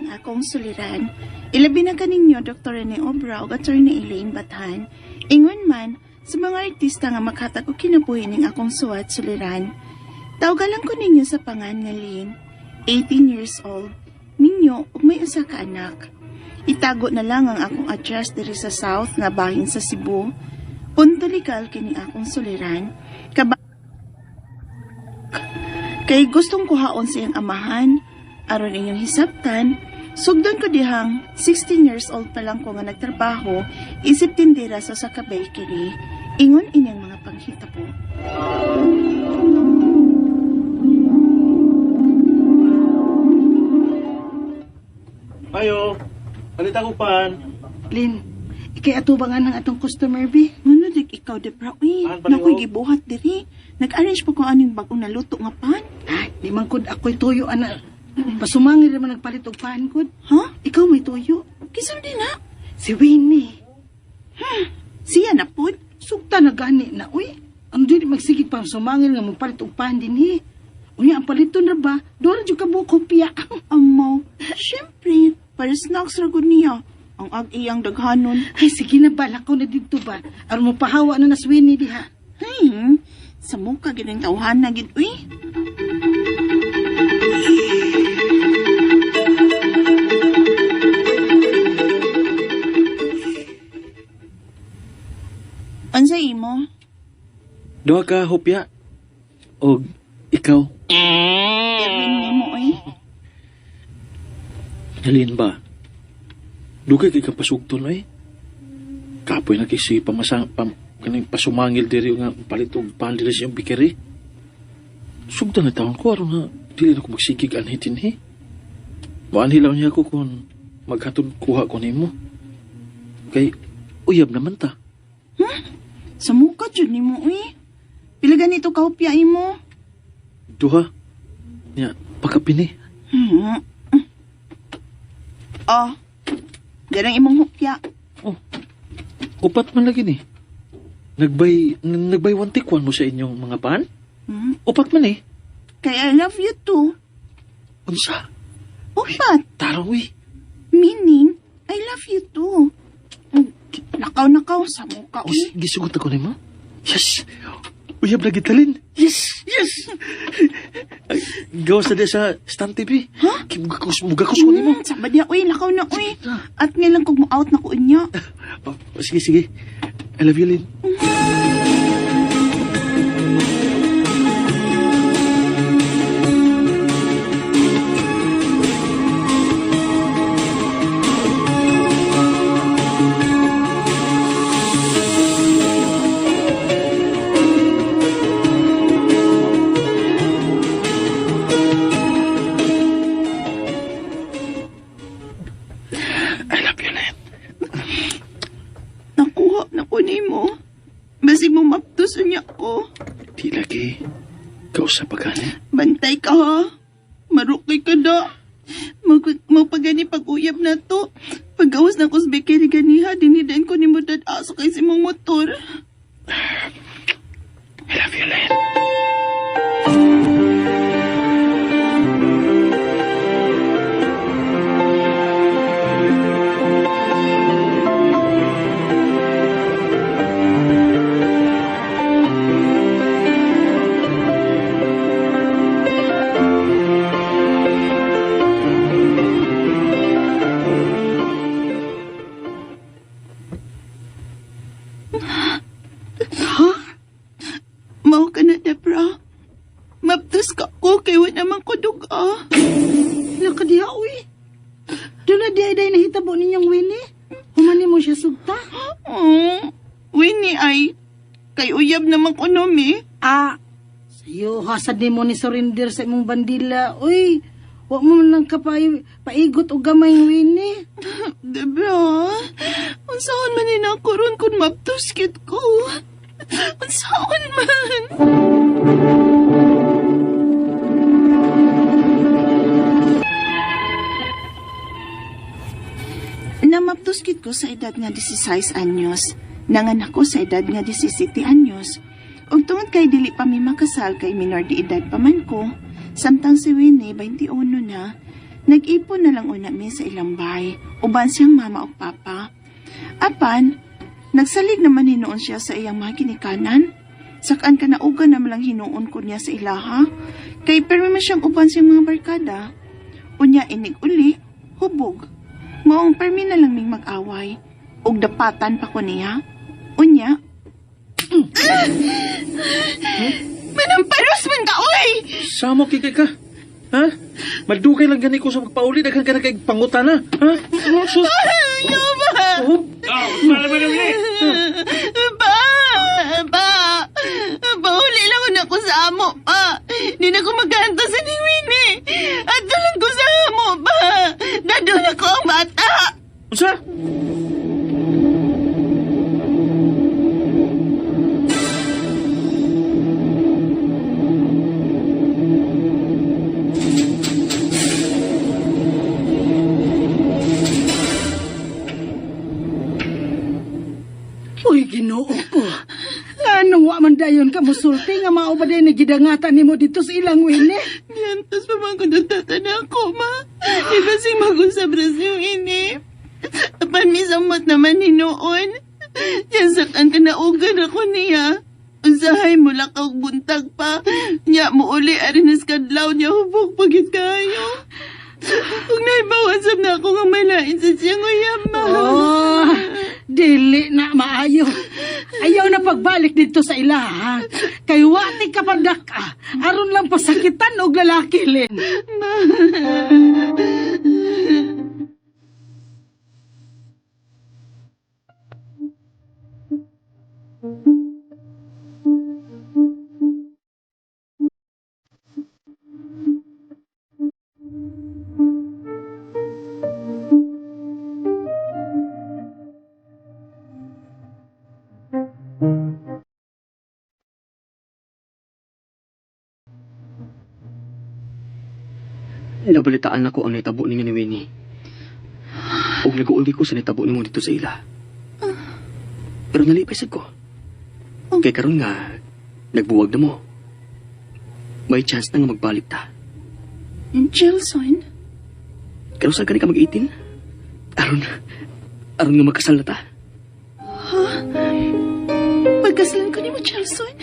ang akong suliran. Ilabi na kaninyo Dr. Rene Obra o Attorney Elaine Bathan. Ingon man, sa mga artista nga makhatag og kinabuhi ning akong suwat suliran. Tawgalan ko ninyo sa pangan nga Lynn, 18 years old, minyo ug may usa ka anak. Itago na lang ang akong address diri sa South nga bahin sa Cebu. Punto legal kini akong suliran. Kay gustong kuhaon sa iyang amahan, aron inyong hisabtan, sugdon ko dihang 16 years old pa lang ko nga nagtrabaho, isip tindera sa bakery. Ingon inyang mga panghita po. Ayo, alita ko pan. Lin, ikay atubangan ng atong customer, bi. Ano dik ikaw, Debra? Pan, paliw. Nakoy gibuhat diri. Nag-arrange po ko aning bagong naluto nga pan. Ay, di man kud ako'y tuyo, ana. Pasumangin naman nagpalit og paan, kud. Ha? Ikaw may tuyo. Kisam din na. Si Winnie. Siya na po. Sugta na gani na, uy. Ang di magsigit pang sumangin nga magpalit og paan din, he. Unya, ang palito na ba? Doon dyan ka mo kopya. Amaw. Siyempre, para snacks ra gud niya. Ang ag-iyang daghanon. Ay, sige na ba? Lakaw na dito ba? Aron mo pahawa na nas Winnie, diha. Sa mukha gining tawhan na gid uy. Ansa imo? Duha ka hopya. O ikaw. Erwin nimo uy. Halin ba? Dugay kay kapasugton eh. Kapoy na kay si kaning pasumangil diri nga palit og pan diri sa iyong bikeri. Sugdan na taon ko aron na dili na ko magsigig anhitin he. Maanhilaw niya ako kung maghatod kuha ko nimo. Kay uyab naman ta. Sa mukha jud nimo uy. Pila ganito ka hupya imo? Duha. Nya pakapini. Oh. Garang imong hupya. Upat man lagi ni. Nagbay wantikwan mo sa inyong mga pan? Upat man eh. Kay I love you too. Unsa? Upat. Tarong uy. Meaning, I love you too. Nakaw sa mukha uy. Gisugot ako ni mo? Yes! Uyab lagi talin. Yes! Yes! Ay, gawas na di sa Stan TV. Ha? Mugakos ko ni mo. Sabad niya, uy, lakaw na, uy. At ngayon kung mo-out na ko inyo. Sige, sige. I love you, Lynn. I love you, Lynn. Nakuha na ko ni mo. Basi mo maptuso niya ko. Di lagi. Kausap pa gani. Bantay ka ha. Marukay ka na. Magpagani pag-uyab na to. Pag-awas na ko sa bakery ganiha, dinidain ko ni mo dad-aso kay si mong motor. I love you, Lynn. Mao ka na, Debra. Maptus ka ko, kay wala naman ko duga. Nakadiha, uy. Doon na di-ay nahitabo ninyong Winnie. Humani mo siya sugta. Winnie ay, kay uyab naman ko nomi. Sa'yo, hasad ni mo ni surrender sa imong bandila. Uy, huwag mo lang ka paigot o gamay, Winnie. Debra, unsaon man inakuron kung maptus kit ko. Unsaon man. Namaptuskit ko sa edad nga 16 anyos. Nanganak ko sa edad nga 17 anyos. Ug tungod kay dili pa mi makasal kay minor de edad pa man ko, samtang si Winnie 21 na, Nag-ipon na lang una mi sa ilang bahay, uban siyang mama o papa. Apan, nagsalig naman hinuon siya sa iyang mga kinikanan. Sakaan ka na uga na malang hinuon ko niya sa ilaha. Kay pero man siyang uban siyang mga barkada. Unya inig uli, hubog. Maong permi na lang ming mag-away. Ug dapatan pa ko niya. Unya. Manamparos man ka, oy! Samo kikay ka. Ha? Madugay lang gani ko sa pagpauli. Daghan ka na kay pangutana. Ha? Sus. Ayaw ba? Oh, Pa! Pauli lang ko na ko sa amo, pa. Di na ko magkanta sa niwini. At dalang ko sa amo, pa. Dadun ako ang bata. Unsa? Uy, Ginoo ko. Anong wa man dayon ka musulti nga mao ba na gidangatan nimo dito sa ilang wini? Diyantos pa man ko nagtatana ako, ma. Iba si mag-usap na siya ini. Apan misamot naman hinoon. Yan sakan ka na ugan ako niya. Usahay mo lakaw buntag pa. Nya mo uli arinas kadlaw niya hubog pagit kayo. Kung naibawasap na ako nga may lain sa siyang uyama. Oh, dili na maayo. Ayaw na pagbalik dito sa ilaha. Kay wati ka padak ka. Aron lang pasakitan og lalaki lin. Nabalitaan ako ang naitabo ninyo ni Winnie. O nag-uuli ko sa naitabo nimo dito sa ila. Pero nalipay sad ko. Kay karon nga, nagbuwag na mo. May chance na nga magbalik ta. Jelson? Karon saan ka ka mag-18? Aron nga magkasal na ta. Pagkasalan ko ni mo, Jelson?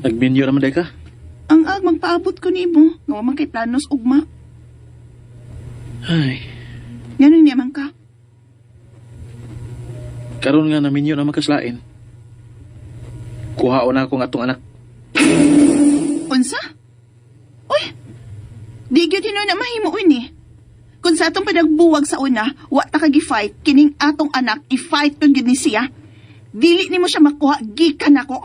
Nagminyo naman day ka? Ang magpaabot ko ni mo. Nga man kay planos ugma. Ay, Ganun niya man ka. karon nga naminyo na makaslain. Kuhaon na ako ng atong anak. Unsa? Uy! Di gyud hino na mahimo ni. Kung sa atong padagbuwag sa una, wa ta kagi-fight, kining atong anak, i-fight to gyud ni siya. Dili nimo siya makuha, gikan ako.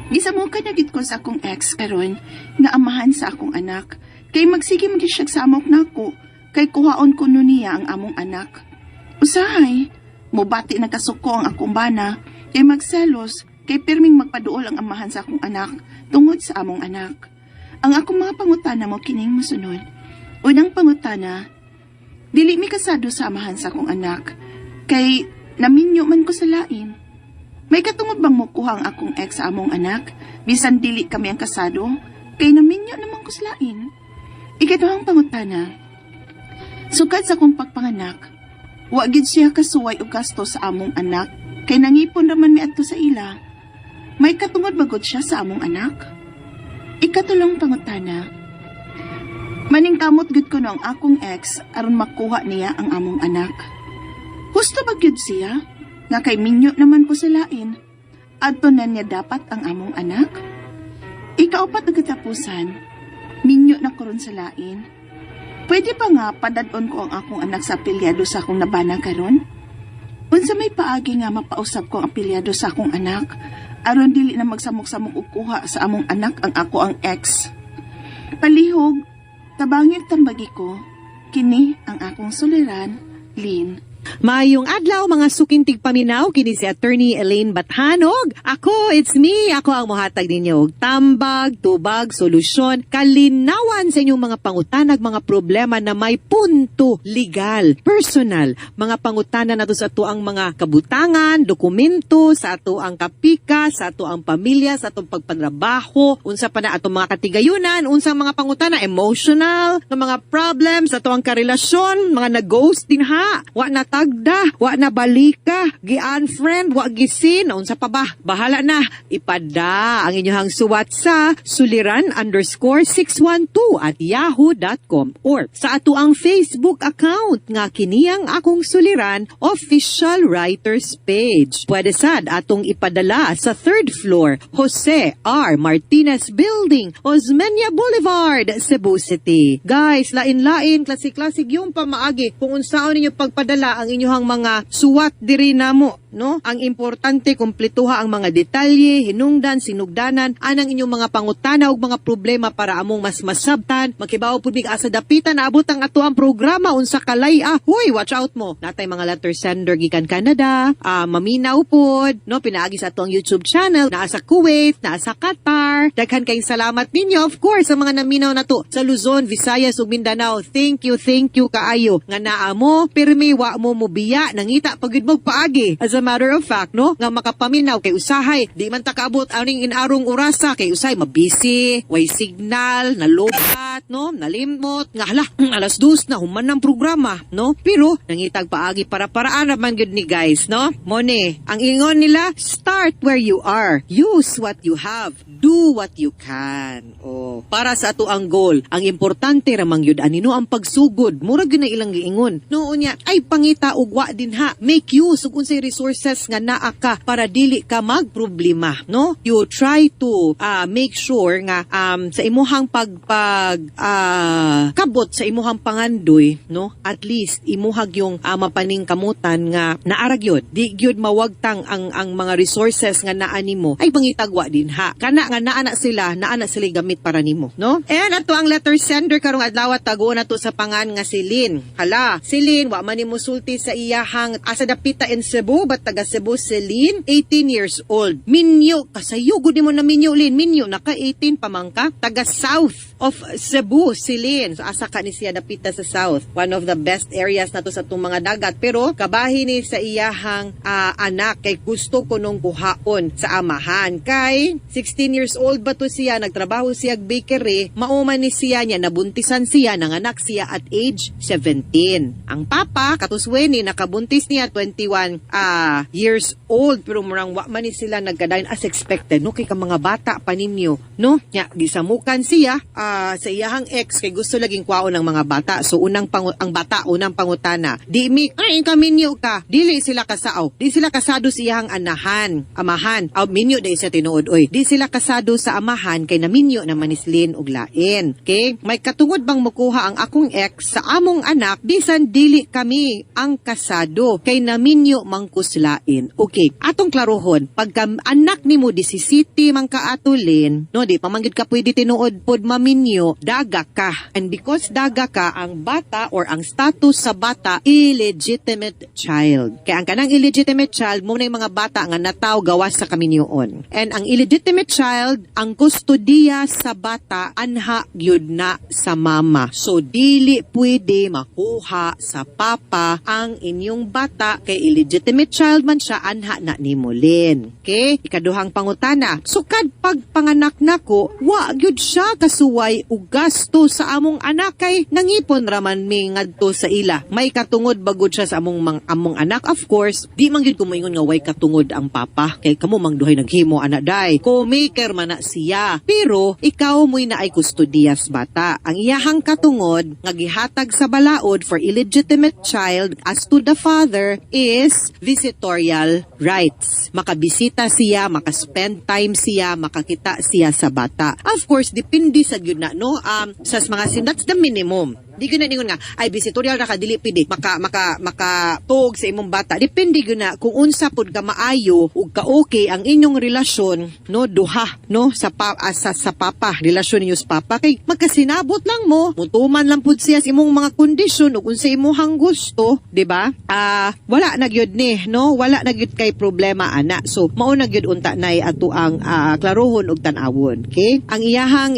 Gisamukan na gid ko sa akong ex karon nga amahan sa akong anak. Kay magsige man gyud siya sa amok nako, kay kuhaon ko nun niya ang among anak. Usahay, mubati na kasuko ang akong bana, kay magselos, kay pirming magpaduol ang amahan sa akong anak tungod sa among anak. Ang akong mga pangutana mo kining mosunod. Unang pangutana, dili mi kasado sa amahan sa akong anak, kay naminyo man ko sa lain. May katungod bang mukuha ang akong ex sa among anak, bisan dili kami ang kasado, Kay naminyo namang kuslain. Ikaduhang pangutana. Sukad sa kong pagpanganak, wa gid siya kasuway og gasto sa among anak, kay nangipon raman mi adto sa ila. May katungod bagod siya sa among anak? Ikatulong pangutana. Maningkamot gud ko no ang akong ex aron makuha niya ang among anak. Husto ba gyud siya? Nga kay minyo naman ko sa lain. Adto na niya dapat ang among anak? Ikaupat na katapusan, minyo na ko ron sa lain. Pwede pa nga padadon ko ang akong anak sa apelyado sa akong nabana karon? Unsa may paagi nga mapausap ko ang apelyado sa akong anak, aron dili na magsamok-samok og kuha sa among anak ang ako ang ex. Palihog, tabangig tambagi ko, kini ang akong suliran, Lynn. Maayong adlaw mga sukintig paminaw kini si Attorney Elaine Bathanog. Ako, it's me. Ako ang mohatag ninyo og tambag, tubag, solusyon, kalinawan sa inyong mga pangutanag, mga problema na may punto legal, personal, mga pangutana nato sa ato ang mga kabutangan, dokumento, sa ato ang kapika, sa ato ang pamilya, sa atong pagpanrabaho, unsa pa na atong mga katigayunan, unsa mga pangutana emotional, ng mga problems, ato ang karelasyon, mga nag-ghost din ha. Wa na tagda, wa na balika, gi-unfriend, wa gisin, unsa pa ba? Bahala na. Ipada ang inyong suwat sa suliran_612@yahoo.com or sa ato ang Facebook account nga kiniyang akong suliran official writers page. Pwede sad atong ipadala sa 3rd floor, Jose R. Martinez Building, Osmeña Boulevard, Cebu City. Guys, lain-lain, klasik-klasik yung pamaagi kung unsaon ninyo pagpadala ang inyong mga suwat diri namo, no? Ang importante kumpletuha ang mga detalye, hinungdan, sinugdanan, anang inyong mga pangutana ug mga problema para among mas masabtan, makibaw pud mig asa dapitan naabot ang ato ang programa unsa kalay. Hoy, watch out mo. Natay mga letter sender gikan Canada, maminaw pod, no? Pinaagi sa ato ang YouTube channel, naa sa Kuwait, naa sa Qatar. Daghan kayong salamat ninyo, of course, sa mga naminaw nato sa Luzon, Visayas ug Mindanao. Thank you kaayo nga naa mo pirmi wa mo mubiya nangita pagid mo paagi. As a matter of fact, no, nga makapaminaw kay usahay di man ta kaabot aning inarong orasa kay usay mabisi, way signal, nalobat, no, nalimot nga hala alas 2 na human ng programa, no, pero nangitag paagi para paraan naman gud ni guys, no. Mone ang ingon nila, start where you are, use what you have, do what you can. Para sa ato ang goal, ang importante ramang yun anino ang pagsugod. Murag yun na ilang giingon. Noon niya, ay pangita ugwa din ha. Make use ug unsay resources nga naa ka para dili ka magproblema, no? You try to make sure nga sa imuhang kabot sa imuhang pangandoy, no? At least imuhag yung mapaning kamutan nga naarag yun. Di gyud mawagtang ang mga resources nga naa nimo ay pangitagwa din ha. Kana nga naa na sila gamit para nimo, no? And ato ang letter sender karong adlaw tago na to sa pangan nga si Lynn. Hala, si Lynn wa man nimo sulti sa iyahang asa dapita in Cebu, but taga Cebu si Lynn, 18 years old. Minyo kasayo gud nimo na minyo Lynn, minyo naka 18 pamangka, taga south of Cebu si Lynn. So asa ka ni siya dapita sa south. One of the best areas nato sa tung mga dagat, pero kabahin ni sa iyahang anak kay gusto ko nung kuhaon sa amahan. Kay 16 years old ba to siya, nagtrabaho siya bakery, mauman ni siya niya, nabuntisan siya, nanganak siya at age 17. Ang papa, katusweni, nakabuntis niya 21 years old, pero murang wa man ni sila nagkadayon as expected, no? Kay ka mga bata pa ninyo, no? Nya, gisamukan siya sa iyahang ex, kay gusto laging kwaon ng mga bata. So, unang pangutana, di mi, ay, kaminyo ka, dili sila kasao, di sila kasado sa iyahang amahan, minyo di siya tinuod, oy, di sila kasado sa amahan, kay naminyo naman is Lynn og lain. Okay? May katungod bang makuha ang akong ex sa among anak, bisan dili kami ang kasado, kay naminyo mangkuslain. Okay, atong klarohon, pagka anak nimo 17 man ka ato Lynn, no, di pamanggid ka pwede tinuod pod maminyo, daga ka. And because daga ka, ang bata or ang status sa bata, illegitimate child. Kaya ang kanang illegitimate child, muna yung mga bata nga nataw gawas sa kaminyoon. And ang illegitimate child, ang kustodiya sa bata, anha gyud na sa mama. So, dili pwede makuha sa papa ang inyong bata kay illegitimate child man siya, anha na ni Molin. Okay? Ikaduhang pangutana. Sukad pagpanganak nako, wa gyud siya kasuway og gasto sa among anak kay nangipon raman mi ngadto sa ila. May katungod bagod siya sa among anak. Of course, di man gyud ko moingon nga way katungod ang papa kay kamo mang duhay naghimo anak day. Co-maker man na siya. Pero ikaw mo'y na ay kustodiyas bata. Ang iyahang katungod nga gihatag sa balaod for illegitimate child as to the father is visitorial rights. Makabisita siya, makaspend time siya, makakita siya sa bata. Of course, depende sa gyud na no. Sa mga that's the minimum. Di ko na ningon nga, ay visitorial ra ka, dili pidi, makatog sa imong bata. Depende ko na kung unsa pod ka maayo ug ka okay ang inyong relasyon, no, duha, no, sa papa, relasyon ninyo sa papa. Kay magkasinabot lang mo, mutuman lang pod siya sa imong mga kondisyon ug unsa imong gusto, di ba? Wala na gyud ni, no, wala na gyud kay problema ana. So, mao na gyud unta nay ato ang klarohon ug tan-awon, okay? Ang iyahang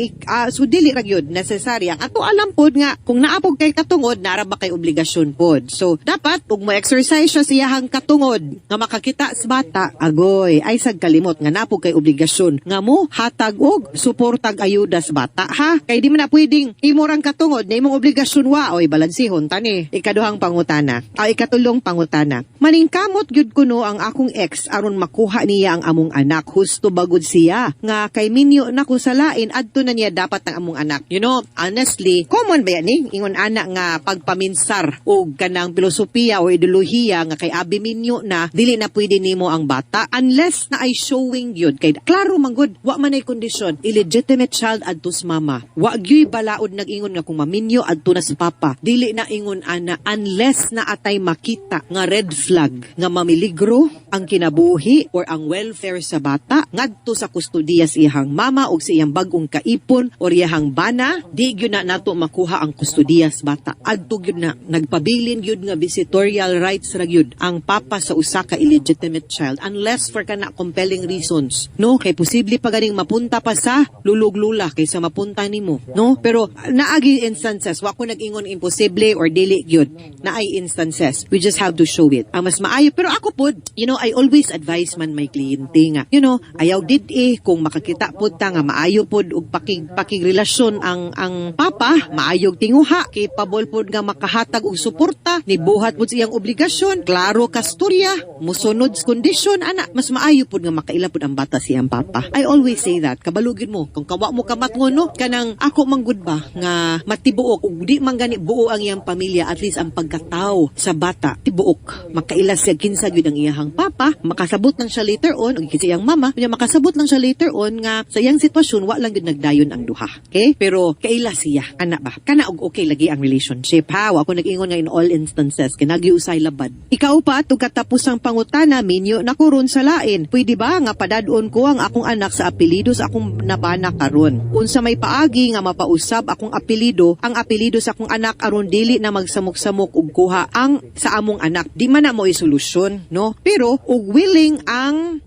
so dili ra gyud necessary ang ato alam pod nga kung naapog kay katungod, nara ba kay obligasyon pod. So, dapat, kung mo-exercise siya siyahang katungod, nga makakita sa bata, agoy, ay sagkalimot, nga naapog kay obligasyon, nga mo, hatag og, suportag ayuda sa bata, ha? Kay di man na pwedeng, imorang katungod, na imong obligasyon wa, oy, balansihon, tani. Ikaduhang pangutana, ikatulong pangutana. Maningkamot gyud kuno ang akong ex, aron makuha niya ang among anak, husto bagod siya, nga kay minyo na ko sa lain, adto na niya dapat ang among anak. You know, honestly, common ba yan eh? Ingon ana nga pagpaminsar o kanang filosofiya o ideolohiya nga kay abi minyo na dili na pwede nimo ang bata unless na ay showing yun kay klaro manggod wa man ay kondisyon illegitimate child adto sa mama wa gyud balaod nag-ingon nga kung maminyo adto na sa papa dili na ingon ana unless na atay makita nga red flag nga mamiligro ang kinabuhi or ang welfare sa bata ngadto sa kustodiya sa iyang mama o sa iyang bag-ong kaipon or iyang bana di gyud na nato makuha ang kustodiyas bata. Adto gyud na nagpabilin gyud nga visitorial rights ra gyud ang papa sa usa ka illegitimate child unless for kana compelling reasons. No, kay posible pa ganing mapunta pa sa lulog-lula kaysa mapunta nimo. No, pero naagi instances wa ko nag-ingon imposible or dili gyud. Naay instances. We just have to show it. Ang mas maayo pero ako pod, you know, I always advise man my kliyente nga. You know, ayaw did kung makakita pod ta nga maayo pod og pakigrelasyon ang papa, maayog tinguha, capable pod nga makahatag og suporta, nibuhat pod siyang obligasyon, klaro kasturya, musunod sa kondisyon, ana, mas maayo pod nga makaila pod ang bata siyang papa. I always say that, kabalugin mo, kung kawa mo kamatngon, no, kanang ako manggod ba, nga matibuok, ug di man gani buo ang iyang pamilya, at least ang pagkatao sa bata, tibuok, makaila siya kinsa gyud ang iyahang papa, makasabot lang siya later on, ug kinsa iyang mama, makasabot lang siya later on, nga sa iyang sitwasyon, wa lang gyud nagdayon ang duha. Okay? Pero, kaila siya, ana ba? Kana og okay lagi ang relationship ha. Wa ko nag-ingon nga in all instances kinagi usay labad. Ikaw pa tug katapusang pangutana minyo na kuron sa lain. Pwede ba nga padadon ko ang akong anak sa apelyido sa akong nabana karon? Unsa may paagi nga mapausab akong apelyido, ang apelyido sa akong anak aron dili na magsamok-samok og kuha ang sa among anak. Di man na mo solusyon, no? Pero og willing ang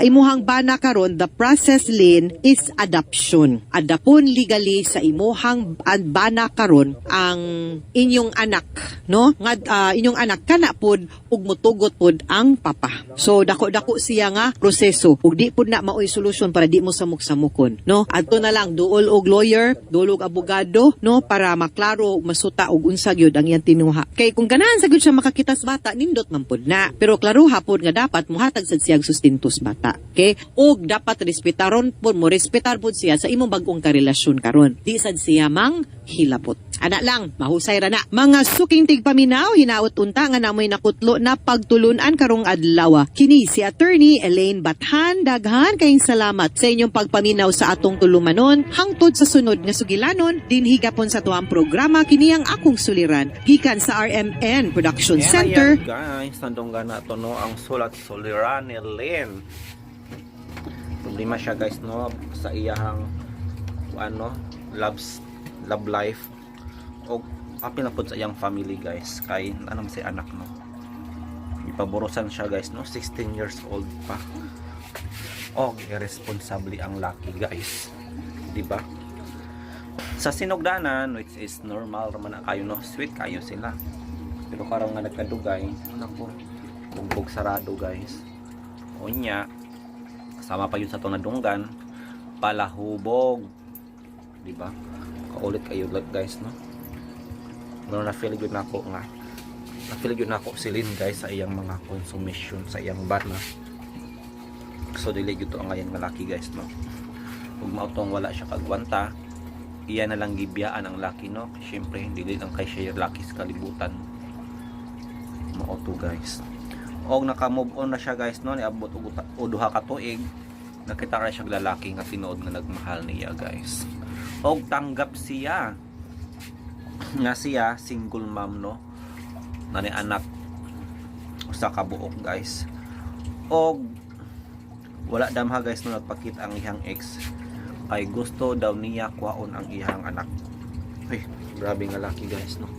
imuhang bana karon, the process lane is adoption. Adapon legally sa imuhang bana karon ang inyong anak, no? Inyong anak kana pod ug motugot pod ang papa. So dako-dako siya nga proseso ug di pod na maoy solusyon para di mo samok-samukon, no? Adto na lang duol og lawyer, duol og abogado, no, para maklaro masuta og unsa gyud ang iyang tinuha. Kay kung ganahan sa gyud siya makakita sa bata nindot man pod na. Pero klaro hapon nga dapat mohatag sad siyang sustento sa bata. Okay? Ug dapat respetaron pod mo, respetar pod siya sa imong bag-ong karelasyon karon. Di sad siya mang hilapot. Ana lang, mahusay ra na. Mga suking tigpaminaw, hinaot unta nga namoy nakutlo na pagtulunan karong adlaw. Kini si Attorney Elaine Bathan. Daghan kayong salamat sa inyong pagpaminaw sa atong tulumanon. Hangtod sa sunod nga sugilanon, dinhi gapon sa tuang programa kini ang akong suliran. Gikan sa RMN Production Center. Ayan guys, nandong gana to no, ang sulat suliran ni Elaine. Problema siya guys no, sa iyahang love life o apil na po sa iyang family guys kay ano si anak no ipaburusan siya guys no 16 years old pa og irresponsible ang laki guys, di ba? Sa sinugdanan which is normal raman na kayo no, sweet kayo sila, pero karong nga nagkadugay ano po bugbog sarado guys unya kasama pa yun sa itong nadunggan palahubog, di ba? Kaulit kayo guys no, pero na-feel yun ako nga na-feel yun ako silin guys sa iyang mga consumption sa iyang bana. So dili gyud to ang ngayon nga laki guys no. Ug mautong wala siya kagwanta, iya na lang gibiyaan ang laki no. Syempre dili lang kay siya laki sa kalibutan. Mao to guys. Og naka-move on na siya guys no, niabot og duha ka tuig. Nakita ra siya lalaki nga tinuod nga nagmahal niya guys. Og tanggap siya nga siya single mom no. Nani anak usa ka buok guys. Og wala damha guys no nagpakita ang iyang ex kay gusto daw niya kuhaon ang iyang anak. Ay, grabe nga laki guys no.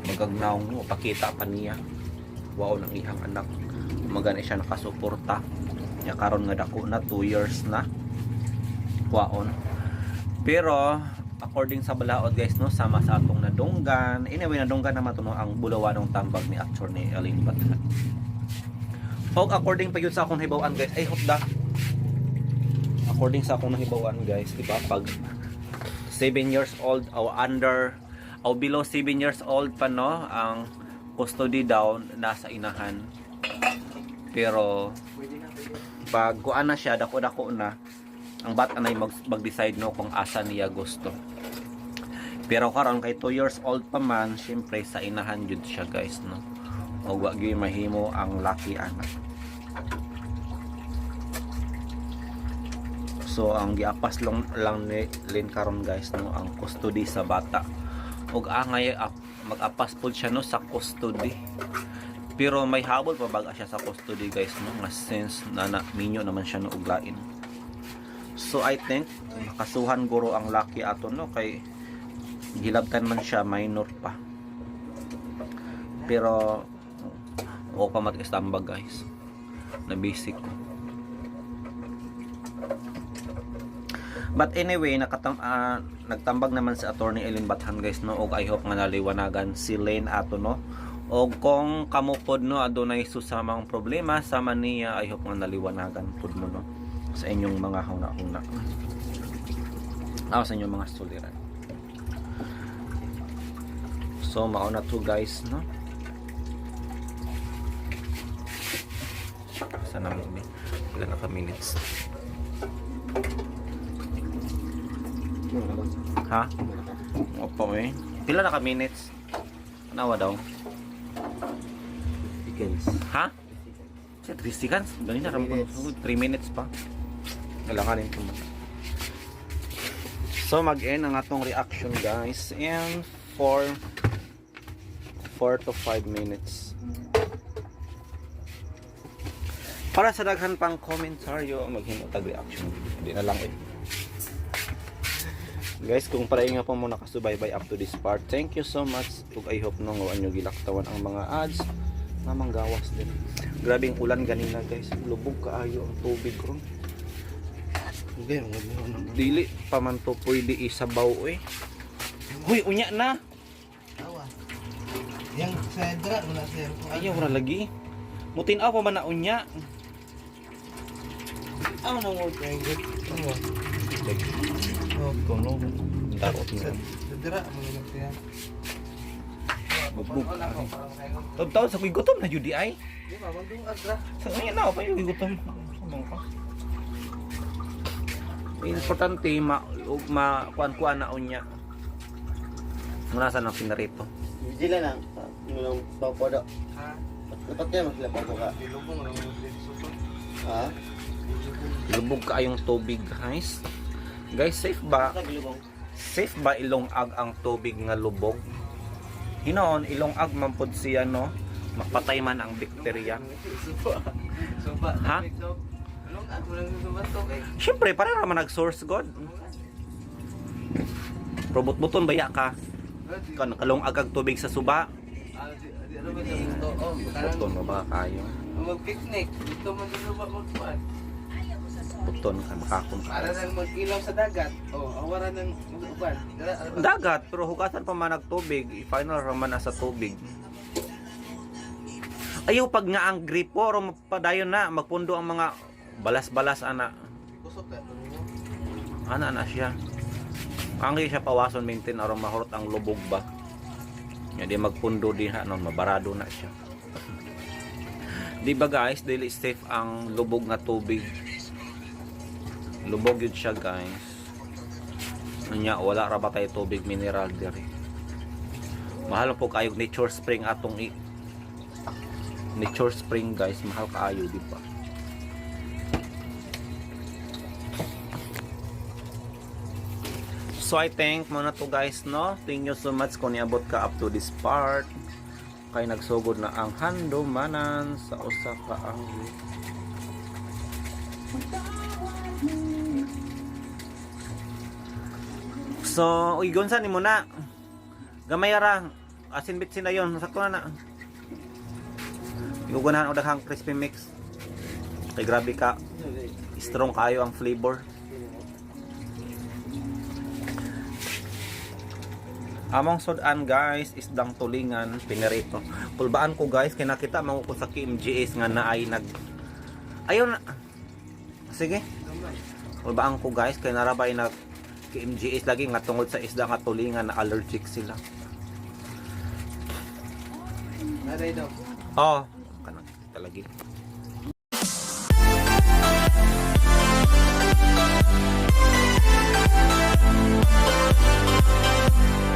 Magagnaong mo pakita pa niya kuhaon ang iyang anak. Magana siya nakasuporta. Ya karon nga dako na 2 years na kuhaon. Pero according sa balaod guys no, sama sa atong nadunggan. Anyway, nadunggan naman to no ang bulawanong tambag ni actor ni Elaine Bathan. Og according pa yun sa akong hibawan guys, ay hotda. According sa akong nahibawan guys, di ba? Pag 7 years old o under o below 7 years old pa no, ang custody daw nasa inahan. Pero pag kuan na siya, dako-dako na, ang bata na mag-decide no kung asa niya gusto. Pero karon kay 2 years old pa man, syempre sa inahan jud siya guys no. O wag gyud mahimo ang laki anak. So ang giapas lang ni Lin karon guys no ang custody sa bata. Og angay mag-apas pud siya no sa custody. Pero may habol pa baga siya sa custody guys no nga since minyo naman siya no og lain. So I think makasuhan guro ang laki ato no kay gilabtan man siya minor pa. Pero o pa mat-istambag guys na basic ko. But anyway, nagtambag naman si attorney Elaine Bathan guys no og I hope nga naliwanagan si Lane ato no. Og kung kamupod no adunay susamang problema sama niya, I hope nga naliwanagan pud mo no sa inyong mga huna-huna. Sa inyong mga suliran. So mao na to guys no. Sana mo ni ilan na ka minutes. Ha? Opo eh. Pila na ka minutes? Nawa daw? Seconds. Ha? 3 seconds? Ganun na 3 minutes pa. Kailangan ito mo. So mag-end ang atong reaction guys in 4 to 5 minutes. Para sa daghan pang komentaryo maghimo tag reaction. Hindi na lang eh. Guys, kung pareho nga po mo nakasubaybay up to this part, thank you so much. Ug I hope nung nyo gilaktawan ang mga ads na manggawas din. Grabe ang ulan ganina guys. Lubog kaayo ang tubig ron. Okay, Dili pa man to pwede isabaw eh. Huy, unya na. Awa. Yang saya dra mo na sir. Ayaw ra lagi. Mutin-aw pa man na unya. Aw na mo kay gud. Awa. Oh, Kono. Darot sa na. dra mo na siya. Bugbog. Wala ko parang kayo. Taw sa kuy gutom na jud di ay. Di ba magdung agra? Sa unya na pa yung gutom. Sumong ka. Importante kuan-kuan na unya. Muna sa nang pinarito. Vigila lang. Yung papada. Ha? Dapat kaya mas lepas ka. Dilubong lang mo dito suto. Ha? Lubog kaayong tubig guys. Guys, safe ba? Safe ba ilongag ang tubig nga lubog? Hinoon, ilongag man pod siya no. Mapatay man ang bakterya. Suba. Ha? Anong ako lang suba to kay. Siyempre, para naman nag-source God. Probot-buton baya ka. Kan kalong agag tubig sa suba. Buton mo ba kayo? Mag-picnic. Dito man dito ba magkuhan? Buton ka makakon ka. Para nang mag-ilaw sa dagat. Awaran ng uban. Dagat, pero hugasan pa man tubig. I-final raman na sa tubig. Ayaw pag nga ang gripo, o padayon na, magpundo ang mga balas-balas, ana. Kusok ka. Ana siya. Ang siya pawason maintain aron mahurot ang lubog ba. Nya di magpundo din ha, mabarado na siya. Di ba guys, dili safe ang lubog nga tubig. Lubog yun siya guys. Nya wala ra ba tayo tubig mineral diri. Mahal po kayo nature spring atong nature spring guys, mahal kaayo di ba? So I think muna to guys no. Thank you so much kung niabot ka up to this part. Kay nagsugod na ang handumanan sa usa ka anggo. So, uy, gonsa ni mo na. Gamay ra. Asin bitsin na yon. Sakto na. Igugunahan o daghang crispy mix. Kay grabe ka. Strong kayo ang flavor. Among sudan guys, isdang tulingan, pinirito. Kulbaan ko guys, kaya nakita mo ko sa KMGS nga na ay ayaw na. Sige. Kulbaan ko guys, kaya narabay na KMGS lagi nga tungod sa isda nga tulingan na allergic sila. Naray daw. Oh, kanang talagi.